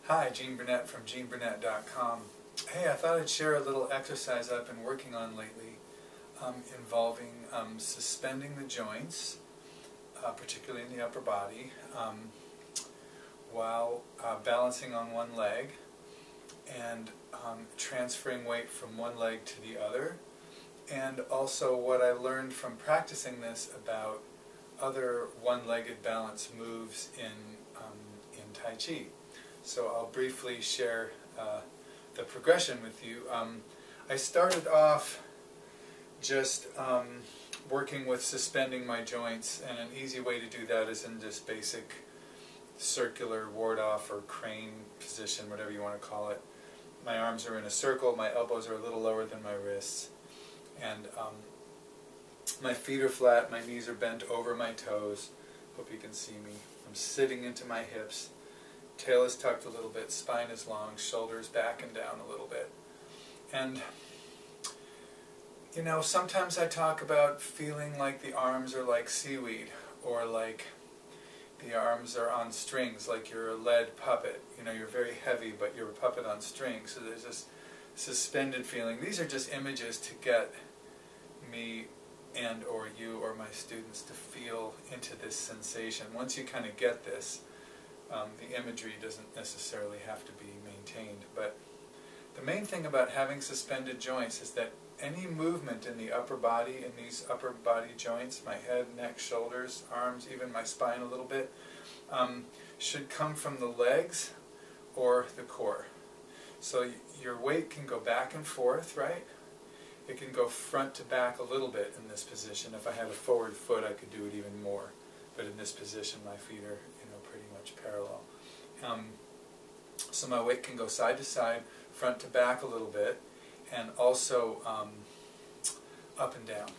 Hi, Gene Burnett from GeneBurnett.com. Hey, I thought I'd share a little exercise I've been working on lately involving suspending the joints, particularly in the upper body, while balancing on one leg and transferring weight from one leg to the other, and also what I learned from practicing this about other one-legged balance moves in Tai Chi. So I'll briefly share the progression with you. I started off just working with suspending my joints, and an easy way to do that is in this basic circular ward-off or crane position, whatever you want to call it. My arms are in a circle, my elbows are a little lower than my wrists, and my feet are flat, my knees are bent over my toes. Hope you can see me. I'm sitting into my hips. Tail is tucked a little bit, spine is long, shoulders back and down a little bit. And, you know, sometimes I talk about feeling like the arms are like seaweed, or like the arms are on strings, like you're a lead puppet. You know, you're very heavy, but you're a puppet on strings. So there's this suspended feeling. These are just images to get me and or you or my students to feel into this sensation. Once you kind of get this, the imagery doesn't necessarily have to be maintained. But the main thing about having suspended joints is that any movement in the upper body, in these upper body joints, my head, neck, shoulders, arms, even my spine a little bit, should come from the legs or the core. So your weight can go back and forth, right? It can go front to back a little bit in this position. If I had a forward foot, I could do it even more. But in this position, my feet are, pretty much parallel. So my weight can go side to side, front to back a little bit, and also up and down.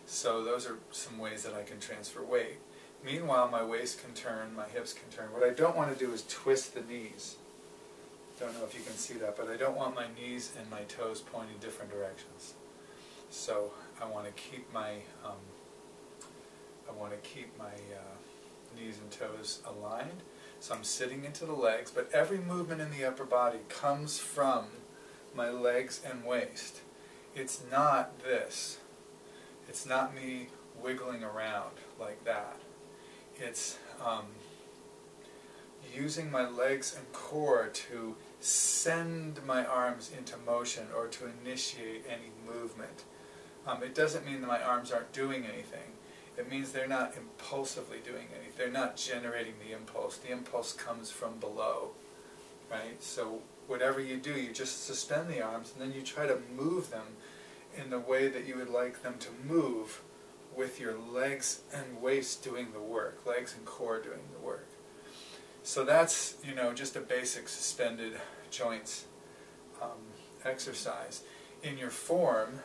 So those are some ways that I can transfer weight. Meanwhile, my waist can turn, my hips can turn. What I don't want to do is twist the knees. Don't know if you can see that, but I don't want my knees and my toes pointing different directions. So I want to keep my knees and toes aligned. So I'm sitting into the legs, but every movement in the upper body comes from my legs and waist. It's not this. It's not me wiggling around like that. It's using my legs and core to send my arms into motion or to initiate any movement. It doesn't mean that my arms aren't doing anything. It means they're not impulsively doing anything. They're not generating the impulse. The impulse comes from below, right? So whatever you do, you just suspend the arms and then you try to move them in the way that you would like them to move, with your legs and waist doing the work, legs and core doing the work. So that's, just a basic suspended joints exercise. In your form,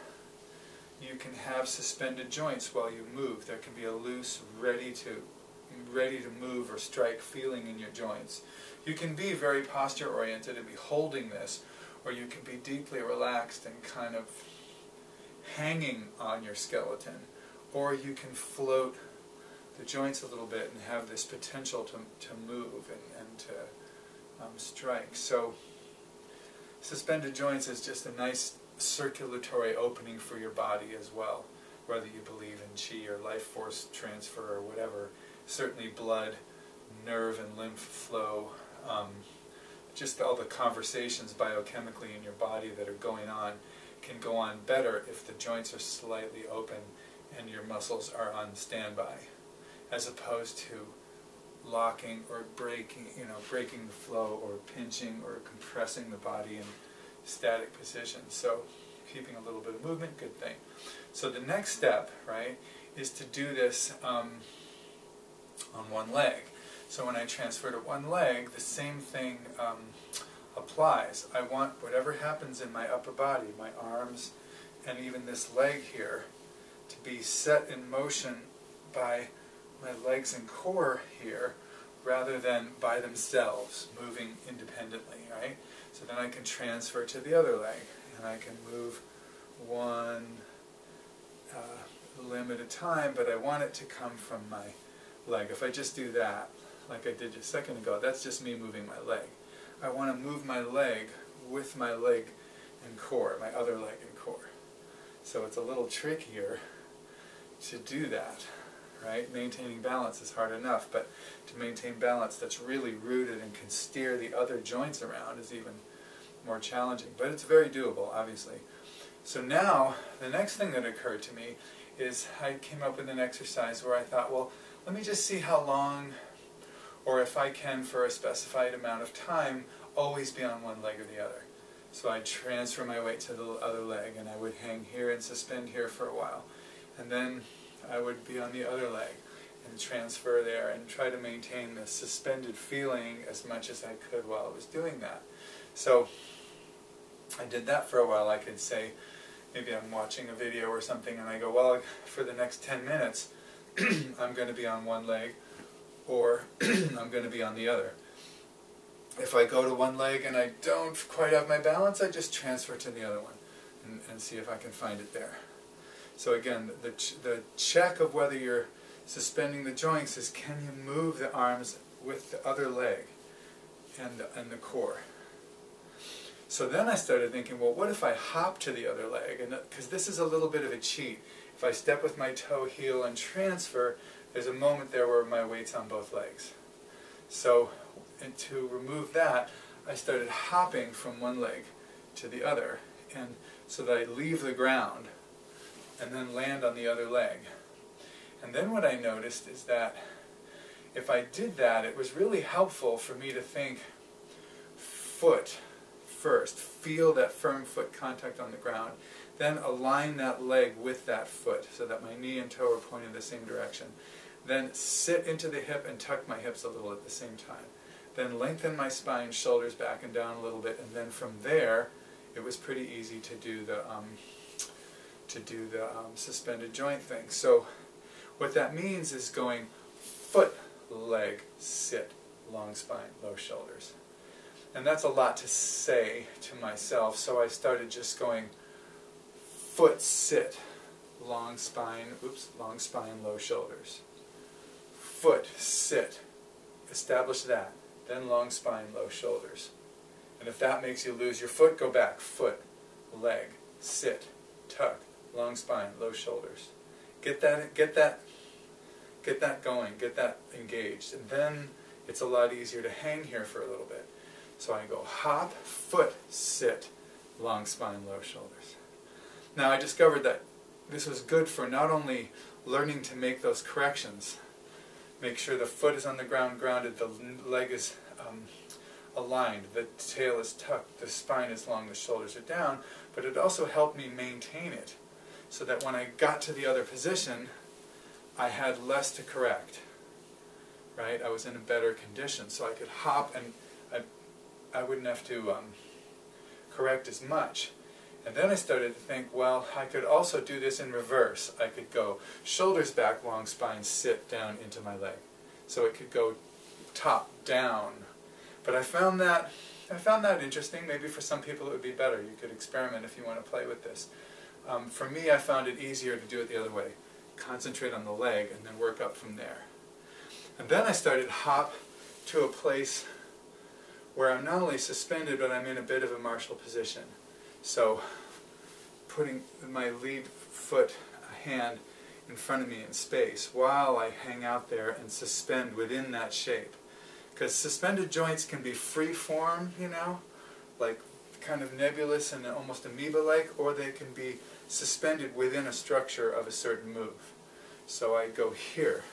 you can have suspended joints while you move. There can be a loose, ready to move or strike feeling in your joints. You can be very posture oriented and be holding this, or you can be deeply relaxed and kind of hanging on your skeleton, or you can float the joints a little bit and have this potential to move and to strike. So suspended joints is just a nice circulatory opening for your body as well, whether you believe in chi or life force transfer or whatever. Certainly blood, nerve and lymph flow, just all the conversations biochemically in your body that are going on can go on better if the joints are slightly open and your muscles are on standby, as opposed to locking or breaking the flow, or pinching or compressing the body in static position. So keeping a little bit of movement, good thing. So the next step, right, is to do this on one leg. So when I transfer to one leg, the same thing applies. I want whatever happens in my upper body, my arms and even this leg here, to be set in motion by my legs and core here, rather than by themselves, moving independently, right? So then I can transfer to the other leg, and I can move one limb at a time, but I want it to come from my leg. If I just do that, like I did just a second ago, that's just me moving my leg. I want to move my leg with my leg and core, my other leg and core. So it's a little trickier to do that, right? Maintaining balance is hard enough, but to maintain balance that's really rooted and can steer the other joints around is even more challenging. But it's very doable, obviously. So now, the next thing that occurred to me is I came up with an exercise where I thought, well, let me just see how long, or if I can for a specified amount of time, always be on one leg or the other. So I'd transfer my weight to the other leg, and I would hang here and suspend here for a while. And then I would be on the other leg and transfer there and try to maintain the suspended feeling as much as I could while I was doing that. So I did that for a while. I could say, maybe I'm watching a video or something and I go, well, for the next 10 minutes I'm going to be on one leg, or I'm going to be on the other. If I go to one leg and I don't quite have my balance, I just transfer to the other one and see if I can find it there. So again, the check of whether you're suspending the joints is, can you move the arms with the other leg and the core. So then I started thinking, well, what if I hop to the other leg? And because this is a little bit of a cheat. If I step with my toe, heel, and transfer, there's a moment there where my weight's on both legs. So, and to remove that, I started hopping from one leg to the other, and so that I leave the ground and then land on the other leg. And then what I noticed is that if I did that, it was really helpful for me to think foot first, feel that firm foot contact on the ground, then align that leg with that foot so that my knee and toe are pointing the same direction. Then sit into the hip and tuck my hips a little at the same time. Then lengthen my spine, shoulders back and down a little bit, and then from there it was pretty easy to do the suspended joint thing. So what that means is going foot, leg, sit, long spine, low shoulders. And that's a lot to say to myself, so I started just going foot, sit, long spine, long spine, low shoulders. Foot, sit, establish that, then long spine, low shoulders. And if that makes you lose your foot, go back, foot, leg, sit, tuck, long spine, low shoulders. Get that going, get that engaged, and then it's a lot easier to hang here for a little bit. So I go hop, foot, sit, long spine, low shoulders. Now I discovered that this was good for not only learning to make those corrections, make sure the foot is on the ground grounded, the leg is aligned, the tail is tucked, the spine is long, the shoulders are down, but it also helped me maintain it so that when I got to the other position, I had less to correct, right? I was in a better condition, so I could hop and I wouldn't have to correct as much. And then I started to think, well, I could also do this in reverse. I could go shoulders back, long spine, sit down into my leg. So it could go top down. But I found that interesting. Maybe for some people it would be better. You could experiment if you want to play with this. For me, I found it easier to do it the other way. Concentrate on the leg and then work up from there. And then I started hop to a place where I'm not only suspended, but I'm in a bit of a martial position. So putting my lead foot, hand in front of me in space while I hang out there and suspend within that shape. Because suspended joints can be free form, you know, like kind of nebulous and almost amoeba-like, or they can be suspended within a structure of a certain move. So I go here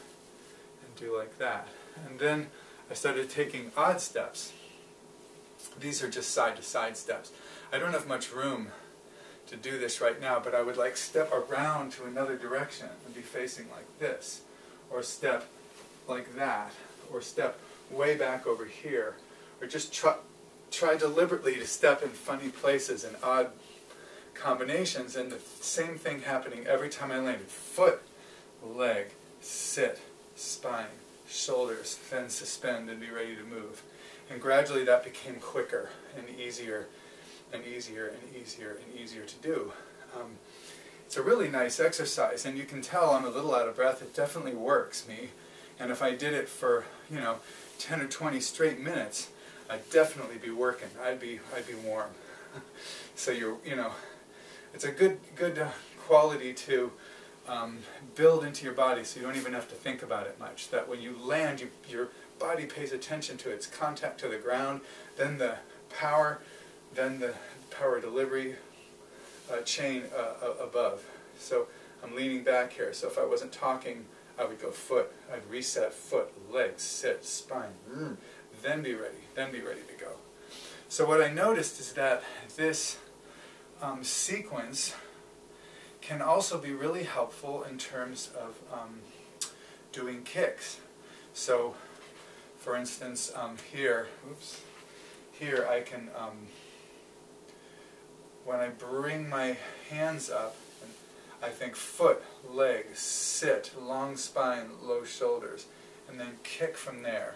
and do like that. And then I started taking odd steps. These are just side-to-side steps. I don't have much room to do this right now, but I would like step around to another direction and be facing like this, or step like that, or step way back over here, or just try deliberately to step in funny places and odd combinations, and the same thing happening every time I landed. Foot, leg, sit, spine, shoulders, then suspend and be ready to move. And gradually that became quicker and easier and easier and easier and easier to do. It's a really nice exercise, and you can tell I'm a little out of breath. It definitely works me. And if I did it for, 10 or 20 straight minutes, I'd definitely be working. I'd be warm. So it's a good quality to build into your body, so you don't even have to think about it much. That when you land, your body pays attention to its contact to the ground, then the power delivery chain above. So I'm leaning back here. So if I wasn't talking, I would go foot. I'd reset foot, legs, sit, spine. Then be ready. Then be ready to go. So what I noticed is that this sequence can also be really helpful in terms of doing kicks. So, for instance, here I can, when I bring my hands up, I think foot, leg, sit, long spine, low shoulders, and then kick from there.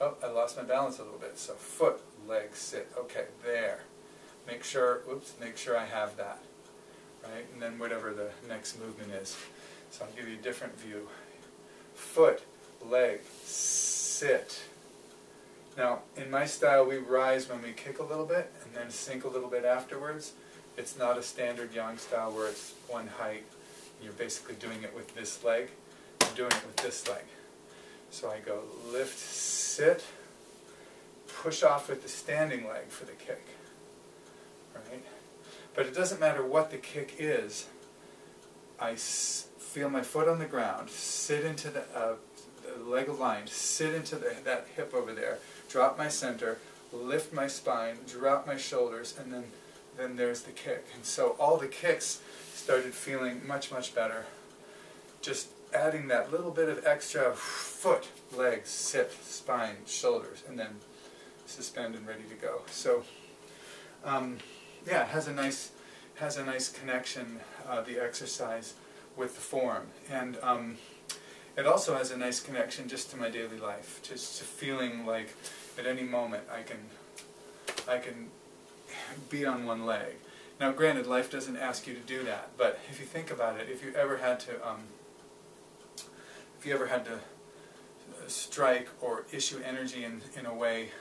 Oh, I lost my balance a little bit. So foot, leg, sit. Okay, there. Make sure I have that. Right? And then whatever the next movement is. So I'll give you a different view. Foot, leg, sit. Now, in my style, we rise when we kick a little bit and then sink a little bit afterwards. It's not a standard yang style where it's one height. You're basically doing it with this leg. I'm doing it with this leg. So I go lift, sit, push off with the standing leg for the kick. Right? But it doesn't matter what the kick is. I feel my foot on the ground, sit into the leg aligned, sit into that hip over there, drop my center, lift my spine, drop my shoulders, and then there's the kick. And so all the kicks started feeling much, much better. Just adding that little bit of extra foot, legs, sit, spine, shoulders, and then suspend and ready to go. So yeah, it has a nice connection, the exercise, with the form. And it also has a nice connection just to my daily life, just to feeling like at any moment I can be on one leg. Now granted, life doesn't ask you to do that, but if you think about it, if you ever had to strike or issue energy in a way,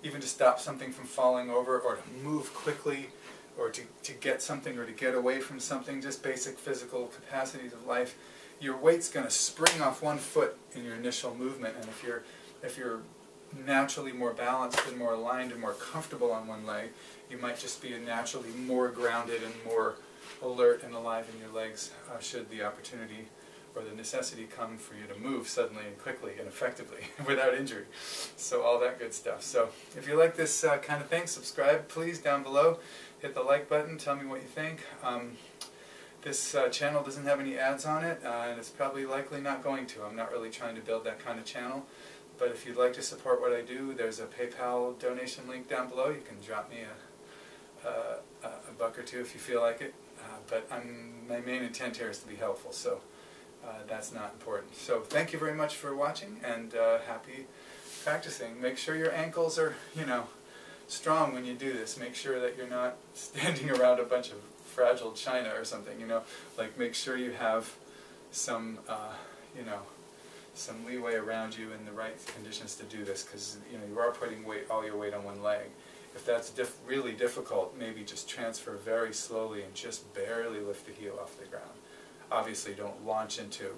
even to stop something from falling over, or to move quickly, or to get something, or to get away from something, just basic physical capacities of life, your weight's going to spring off one foot in your initial movement. And if you're naturally more balanced and more aligned and more comfortable on one leg, you might just be naturally more grounded and more alert and alive in your legs should the opportunity or the necessity come for you to move suddenly and quickly and effectively without injury. So all that good stuff. So if you like this kind of thing, subscribe please down below. Hit the like button, tell me what you think. This channel doesn't have any ads on it, and it's probably likely not going to. I'm not really trying to build that kind of channel. But if you'd like to support what I do, there's a PayPal donation link down below. You can drop me a buck or two if you feel like it. But my main intent here is to be helpful, so that's not important. So thank you very much for watching, and happy practicing. Make sure your ankles are, strong when you do this. Make sure that you're not standing around a bunch of fragile china or something, like make sure you have some, some leeway around you in the right conditions to do this, because you are putting all your weight on one leg. If that's really difficult, maybe just transfer very slowly and just barely lift the heel off the ground. Obviously don't launch into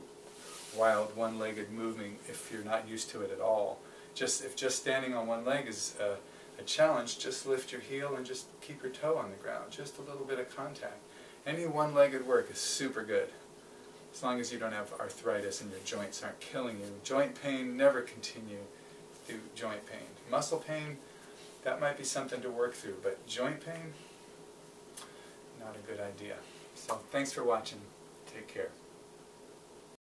wild one-legged moving if you're not used to it at all. If just standing on one leg is a challenge, just lift your heel and just keep your toe on the ground. Just a little bit of contact. Any one-legged work is super good, as long as you don't have arthritis and your joints aren't killing you. Joint pain, never continue through joint pain. Muscle pain, that might be something to work through, but joint pain, not a good idea. So thanks for watching. Take care.